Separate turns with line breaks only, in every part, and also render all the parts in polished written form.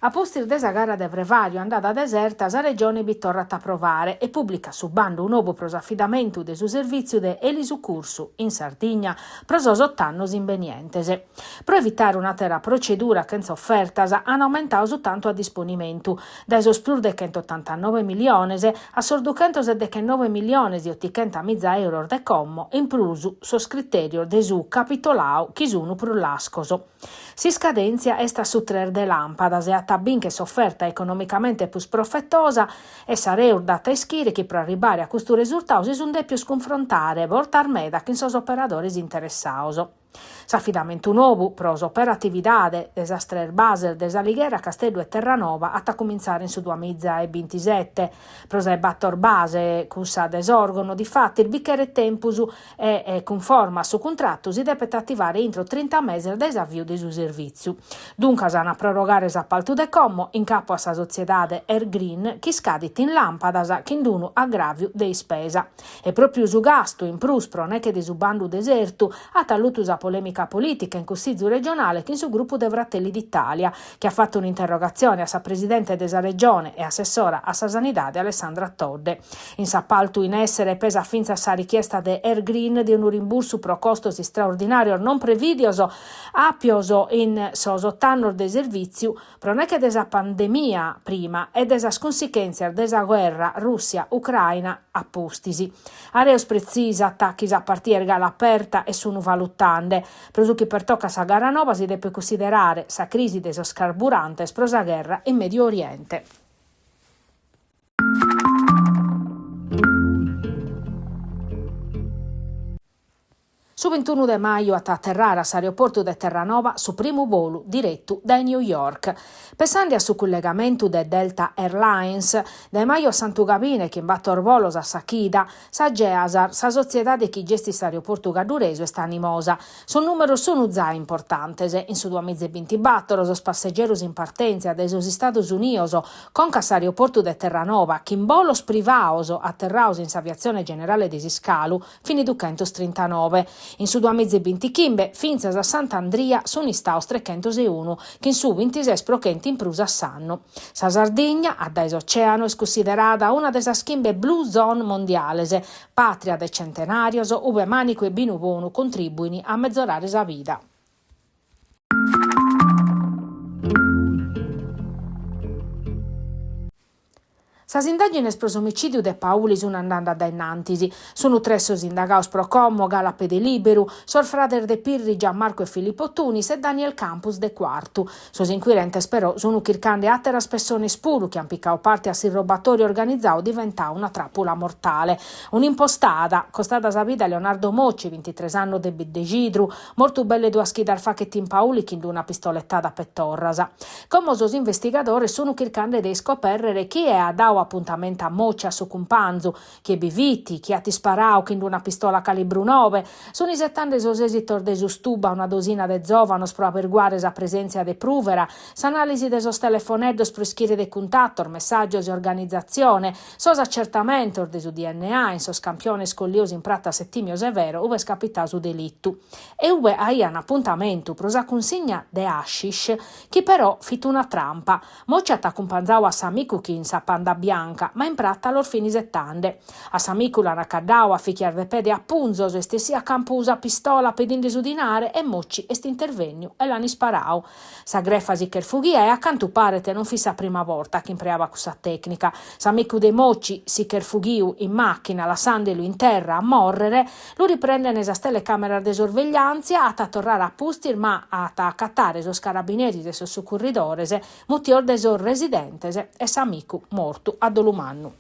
A postir desa gara de Vrevario andata deserta, sa regione bi torrat a provare e pubblica su bando un nuovo prosaffidamento de su servizio de Elisu Cursu in Sardegna, prosos 8 annos invenientese. Pro evitare una terra procedura che offertas hanno aumentato soltanto a disponimento, da esos plus de 189 milioni a sorducento de 9 milioni di 800.000 euro de commo, in plus sos criterio de su capitolao chi sono pro l'ascoso. Si scadenzia esta su 3 de lampadas e a tabin che s'offerta economicamente più profettosa e sareu data ischire che per arrivare a questo risultato si sono più sconfrontare e portar meda che sos operatori interessati. S'affidamento nuovo pro s'operatività desa Strer Basel, desa Lighera, Castello e Terranova a cominciare in su 2027. Pro se battor base cussa desorgono di fatti il bicchiere tempus e conforma su contratto si deve attivare entro 30 mesi il desavvio di su servizio. Dunque s'hanno prorogare s'appalto de commo in capo a sa società Air Green chi scadit in lampadas che induno aggravio dei spesa. E proprio su gasto in plus pro ne che di su bando deserto ha talluto usa polemica politica in Consiglio regionale che in su gruppo de Fratelli d'Italia, che ha fatto un'interrogazione a sa presidente desa regione e assessora a sa sanità di Alessandra Todde. In s'appalto in essere pesa finza a sa richiesta de Air Green di un rimborso pro costosi straordinario non previdioso apioso in sos 8 anni de servizio pro ne che desa pandemia prima e desa sconsistenza desa guerra Russia-Ucraina a postisi. Areos precisa attacchi a partire all'aperta e sono valutande. Prosu che per tocca sa gara nova si deve considerare sa crisi de sos carburantes pro sa guerra in Medio Oriente. Su 21 de maio atterrare all'aeroporto de Terranova su primo volo diretto da New York. Pensando a su collegamento de Delta Airlines, de maio a Sant'Ugavine che in battor volos a Sachida, sa Geasar, sa società de chi gesti l'aeroporto gadureso e sta animosa. Su numero sono già importantes, in su 2024 os passeggeri in partenza de sos Stati Uniti con l'aeroporto de Terranova, che in volos privaos atterraus in s'aviazione generale di Siscalu, fini 239. In su 2025, finza a Sant'Andria sono istaus 301, che in su 26 prochenti in prusa sanno. Sa Sardegna, a dais oceano, è considerata una delle schimbe Blue Zone mondiales, patria de centenarios, ove Manico e Binubonu contribuini a mezzorare sa vita. Sas indagines pro omicidiu de Pauli sono andando da innantisi. Sono 3 sos indagados pro Como, Galape de Liberu, Sor Frader de Pirri, Gianmarco e Filippo Tunis e Daniel Campus de Quartu. Sos inquirentes però sono chircande atteras persone spuru che han piccao parte a sil robatorio organizzato diventa una trappola mortale. Un'impostata, costata sa vita Leonardo Mocci, 23 anni de Biddegidru, morto belle due schidar facchetti in Pauli che una pistolettata per Torrasa. Come sos investigatori sono chircande de scoperre chi è a dao appuntamento a Moccia su Cumpanzu, chi è biviti, chi ha ti sparau che una pistola calibru 9, sono i settande sos esitor de sustuba una dosina de zovanos pro averguare sa presenza de pruvera, s'analisi de sos telefoneddos pro ischire de contatto, messaggios e organizzazione, sos accertamentos de su DNA in sos campiones scolliosi in pratta settimio severo, uve scapità su delittu. E uve aian appuntamento pro sa consigna de hashish, chi però fit una trampa. Moccia t'accompagnau a s'amicu chi in sa panda bianca, ma in pratta lor fini settande. A s'amicu la racaddau a ficchiar de pede a punzos e stessi a campo usa pistola pedinde su dinare e Mocci est interveniu e l'ani sparau. Sa greffasi che fughia e accanto parete non fissa prima volta che impreava questa tecnica. S'amicu de Mocci si che fughiu in macchina lasciandolo in terra a morrere, lo riprende nesa telecamera de sorveglianza a tornare a pustir ma a accattare sos carabinieri de sos soccorridores mutior de sos residentes e s'amicu morto a Dolumannu.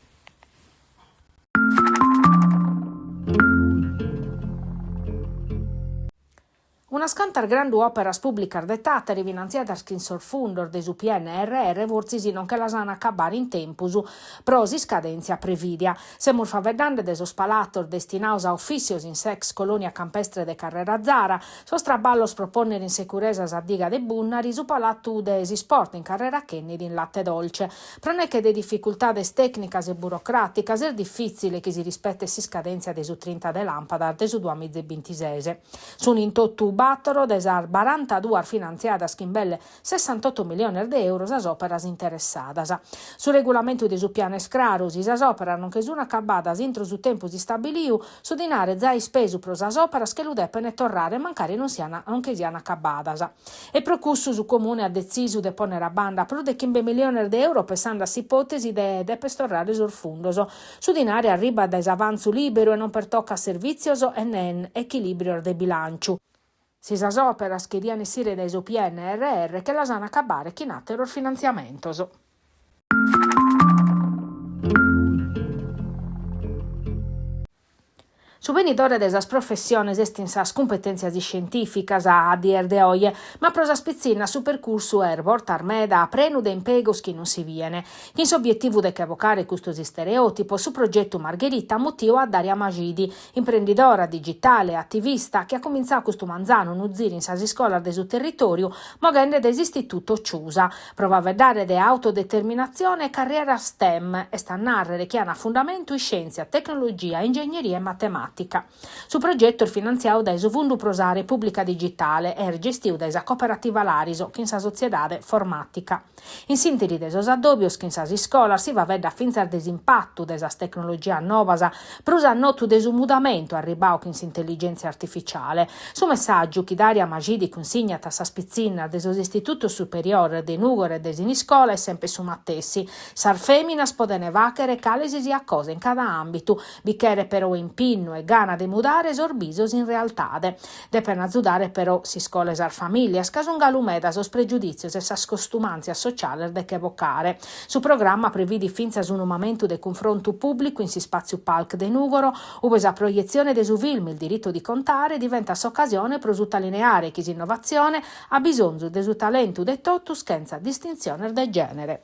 Una scantar grandu operas publicar de Tatari finanziatas in sul fundor de su PNRR vorzisi non che la sana accabare in tempus prosi scadenzia previdia. Semur favedande de sos palator destinaus a officios in sex colonia campestre de Carrera Zara, sos traballos proponere in securesas a diga de Bunnari su palatu de sport in Carrera Kennedy in Latte Dolce. Proneche de difficultades tecnicas e burocraticas è difficile che si rispette si scadenzia de su 30 de lampada de su 2026. Sono in tottu 2024 desar 42 finanziata schimbelle 68 milioni di euro as operas interessadas. Su regolamento di su piano escrarus, isas operas non che sono accabadas intro su tempus di stabiliu, su dinare zai spesu pros as operas che lu deppene torrare mancari non che siano accabadas. E procussu su comune ha deciso de ponere a banda pro de 15 milioni di euro pensando a ipotesi de pestorrare sul fundoso. Su dinare arriba da avanzo libero e non per tocca servizios e nen equilibrio de bilancio. Si sas operas che diano sire dai su PNRR che la sanno accabare chi nattero il finanziamentos. Su venidore de esas professiones estinsas competenzias scientificas a dier de oie, ma prosa spizzina su percorso portar meda a prenu de impegos chi non si viene. In s'obiettivo de che evocare questo stereotipo, su progetto Margherita motivo a Daria Magidi, imprendidora digitale, attivista, che ha cominciato questo manzano nuziri in sasi scola de su territorio, mogende des istituto Ciusa. Provava a dare de autodeterminazione e carriera STEM e sta a narrare che hanno a fondamento in scienza, tecnologia, ingegneria e matematica. Su progetto il finanziato da Fondo Prosa Repubblica Digitale e gestito da cooperativa Lariso, che in sa sociedade formatica. In sintesi de esos addobbios che in sa scola si va a vedere finza desimpatto de esas tecnologia novasa, prosa notu de su mudamento arribao che in intelligenza artificiale. Su messaggio che Daria Magidi consignata sa spizzina de esos istituto superiore de Nugore e de in scola è sempre su mattessi. Sar feminas podene vachere calesi sia cose in cada ambito, bichere però impinno e gana de mudare sorbisos in realtade. Depen azzudare però si scola esar famiglia, scasun galumeda sos pregiudizios e sas costumanzias sociale de che evocare. Su programma previdi finza su un momento de confronto pubblico in si spazio palc de Nugoro, uve sa proiezione de su film il diritto di contare diventa s'occasione pro sottolineare che innovazione ha bisogno de su talento de totus senza distinzione de genere.